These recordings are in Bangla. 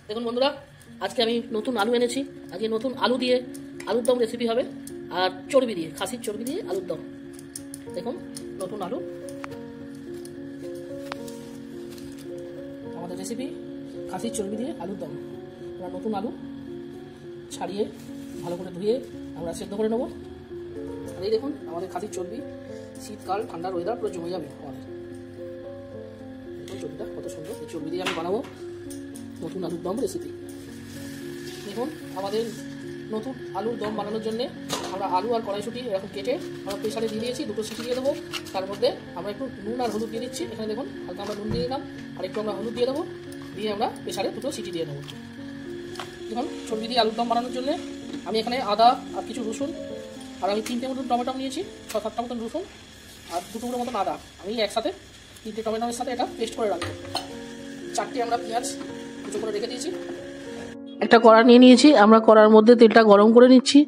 দেখুন বন্ধুরা, আজকে আমি নতুন আলু এনেছি। আজকে নতুন আলু দিয়ে আলুর দম রেসিপি হবে, আর চর্বি দিয়ে, খাসির চর্বি দিয়ে আলুর দম। দেখুন নতুন আলু, আমাদের রেসিপি খাসির চর্বি দিয়ে আলুর দম। আমরা নতুন আলু ছাড়িয়ে ভালো করে ধুয়ে আমরা সেদ্ধ করে নেবো। আর এই দেখুন আমাদের খাসির চর্বি, শীতকাল ঠান্ডার ওয়েদার পুরো জমে যাবে আমাদের। দেখুন চর্বিটা কত সুন্দর, এই চর্বি দিয়ে আমি বানাবো নতুন আলুর দম রেসিপি। দেখুন আমাদের নতুন আলুর দম বানানোর জন্য আমরা আলু আর কড়াইশুঁটি এরকম কেটে আমরা প্রেসারে দিয়ে দিয়েছি, দুটো সিটি দিয়ে দেবো। তার মধ্যে আমরা একটু নুন আর হলুদ দিয়ে দিচ্ছি। এখানে দেখুন হালকা আমরা নুন দিয়ে দিলাম, আর একটু আমরা হলুদ দিয়ে দেবো, দিয়ে আমরা প্রেসারে দুটো সিটি দিয়ে দেবো। দেখুন চর্বি দিয়ে আলুর দম বানানোর জন্য আমি এখানে আদা আর কিছু রসুন, আর আমি 3টে মতন টমেটো নিয়েছি, 6-7টা মতন রসুন আর 2 টুকরো মতন আদা, আমি একসাথে 3টে টমেটোর সাথে এটা পেস্ট করে রাখবো। 4টে আমরা পেঁয়াজ কুচো করে রেখে দিয়েছি। একটা কড়া নিয়ে নিয়েছি, আমরা কড়ার মধ্যে তেলটা গরম করে নিচ্ছি।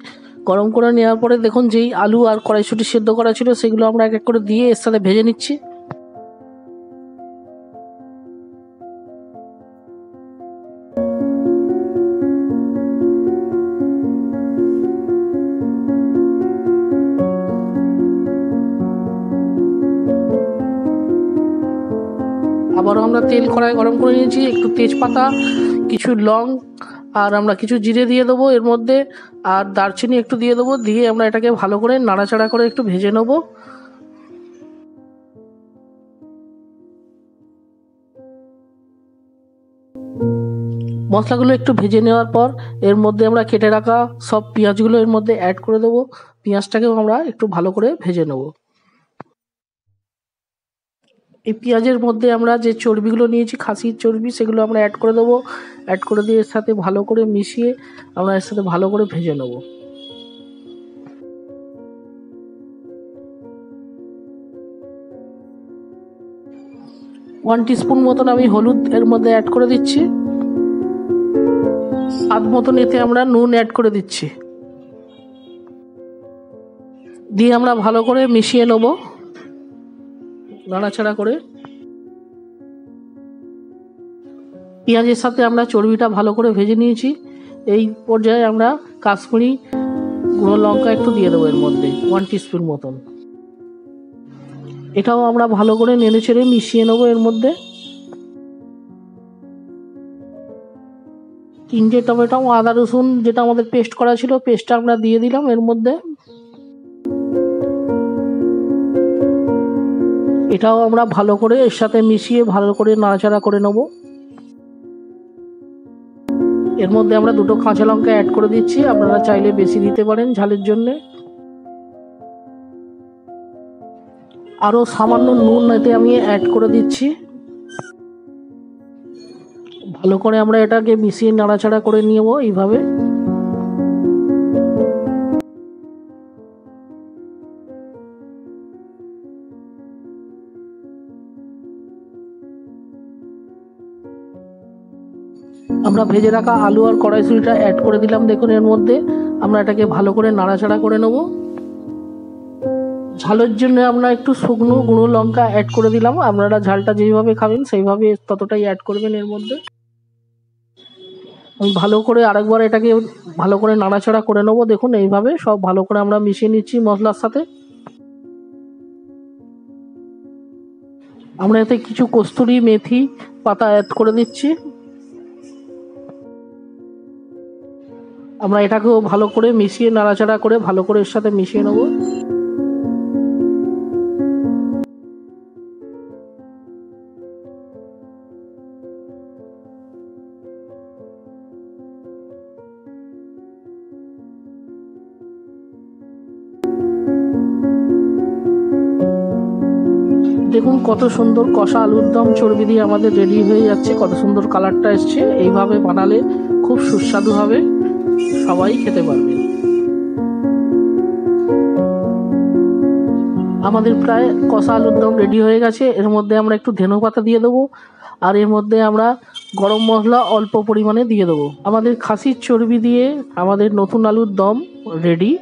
গরম করে নেওয়ার পরে দেখুন যেই আলু আর কড়াইশুঁটি সেদ্ধ করা ছিল সেগুলো আমরা এক এক করে দিয়ে এর সাথে ভেজে নিচ্ছি। আবারও আমরা তেল কড়াই গরম করে নিয়েছি, একটু তেজপাতা, কিছু লং আর আমরা কিছু জিরে দিয়ে দেবো এর মধ্যে, আর দারচিনি একটু দিয়ে দেবো, দিয়ে আমরা এটাকে ভালো করে নাড়াচাড়া করে একটু ভেজে নেব। মশলাগুলো একটু ভেজে নেওয়ার পর এর মধ্যে আমরা কেটে রাখা সব পেঁয়াজগুলো এর মধ্যে অ্যাড করে দেবো। পেঁয়াজটাকেও আমরা একটু ভালো করে ভেজে নেব। এই পেঁয়াজের মধ্যে আমরা যে চর্বিগুলো নিয়েছি, খাসির চর্বি, সেগুলো আমরা অ্যাড করে দেবো। অ্যাড করে দিয়ে এর সাথে ভালো করে মিশিয়ে আমরা এর সাথে ভালো করে ভেজে নেব। ওয়ান টিস্পুন মতন আমি হলুদ এর মধ্যে অ্যাড করে দিচ্ছি। স্বাদ মতন এতে আমরা নুন অ্যাড করে দিচ্ছি, দিয়ে আমরা ভালো করে মিশিয়ে নেব নাড়াচাড়া করে। পেঁয়াজের সাথে আমরা চর্বিটা ভালো করে ভেজে নিয়েছি। এই পর্যায়ে আমরা কাশ্মীরি গুঁড়ো লঙ্কা একটু দিয়ে দেবো এর মধ্যে, 1 টিস্পুন মতন। এটাও আমরা ভালো করে নেড়ে চেড়ে মিশিয়ে নেবো এর মধ্যে। 3টে টমেটো, আদা রসুন যেটা আমাদের পেস্ট করা ছিল, পেস্টটা আমরা দিয়ে দিলাম এর মধ্যে। এটাও আমরা ভালো করে এর সাথে মিশিয়ে ভালো করে নাড়াচাড়া করে নেব। এর মধ্যে আমরা 2টো কাঁচা লঙ্কা অ্যাড করে দিচ্ছি, আপনারা চাইলে বেশি দিতে পারেন ঝালের জন্য। আরও সামান্য নুন এতে আমি অ্যাড করে দিচ্ছি। ভালো করে আমরা এটাকে মিশিয়ে নাড়াচাড়া করে নেব এইভাবে। আমরা ভেজে রাখা আলু আর কড়াইশুঁটিটা অ্যাড করে দিলাম। দেখুন এর মধ্যে আমরা এটাকে ভালো করে নাড়াচাড়া করে নেব। ঝালের জন্য আমরা একটু শুকনো গুঁড়ো লঙ্কা অ্যাড করে দিলাম। আপনারা ঝালটা যেইভাবে খাবেন সেইভাবে ততটাই অ্যাড করবেন এর মধ্যে। আমি ভালো করে আরেকবার এটাকে ভালো করে নাড়াচাড়া করে নেব। দেখুন এইভাবে সব ভালো করে আমরা মিশিয়ে নিচ্ছি মশলার সাথে। আমরা এতে কিছু কস্তুরি মেথি পাতা অ্যাড করে দিচ্ছি। আমরা এটাকেও ভালো করে মিশিয়ে নাড়াচাড়া করে ভালো করে এর সাথে মিশিয়ে নেব। দেখুন কত সুন্দর কষা আলুর দম চর্বি দিয়ে আমাদের রেডি হয়ে যাচ্ছে, কত সুন্দর কালারটা এসছে। এইভাবে বানালে খুব সুস্বাদু হবে, সবাই খেতে পারবে। আমাদের প্রায় কষা আলুর দম রেডি হয়ে গেছে। এর মধ্যে আমরা একটু ধনে পাতা দিয়ে দেবো, আর এর মধ্যে আমরা গরম মশলা অল্প পরিমাণে দিয়ে দেবো। আমাদের খাসির চর্বি দিয়ে আমাদের নতুন আলুর দম রেডি।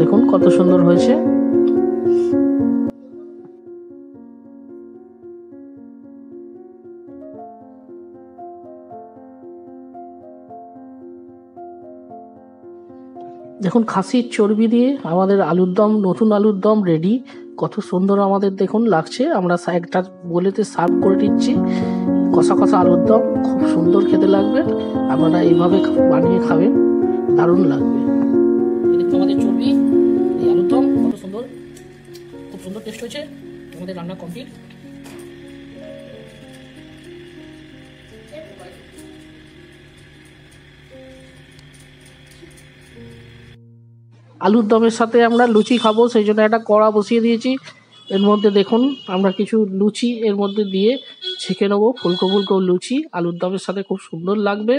দেখুন কত সুন্দর হয়েছে। দেখুন খাসির চর্বি দিয়ে আমাদের আলুর দম, নতুন আলুর দম রেডি। কত সুন্দর আমাদের দেখুন লাগছে। আমরা একটা বলেতে সার্ভ করে দিচ্ছি। কষা কষা আলুর দম খুব সুন্দর খেতে লাগবে। আপনারা এইভাবে বানিয়ে খাবেন, দারুণ লাগবে। দেখুন আমাদের চর্বি, এই আলুর দম কত সুন্দর, খুব সুন্দর টেস্ট হয়েছে। আমাদের রান্না কমপ্লিট। আলুর দমের সাথে আমরা লুচি খাবো, সেই জন্য একটা কড়া বসিয়ে দিয়েছি। এর মধ্যে দেখুন আমরা কিছু লুচি এর মধ্যে দিয়ে ছেঁকে নেবো। ফুলকো ফুলকো লুচি আলুর দমের সাথে খুব সুন্দর লাগবে।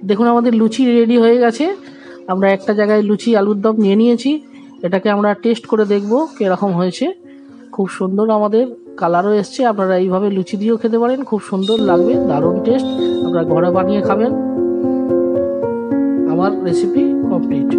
দেখুন আমাদের লুচি রেডি হয়ে গেছে। আমরা একটা জায়গায় লুচি আলুর দম নিয়ে নিয়েছি। এটাকে আমরা টেস্ট করে দেখবো কিরকম হয়েছে। খুব সুন্দর আমাদের কালারও এসছে। আপনারা এইভাবে লুচি দিয়েও খেতে পারেন, খুব সুন্দর লাগবে, দারুণ টেস্ট। আপনারা ঘরে বানিয়ে খাবেন। আমার রেসিপি কমপ্লিট।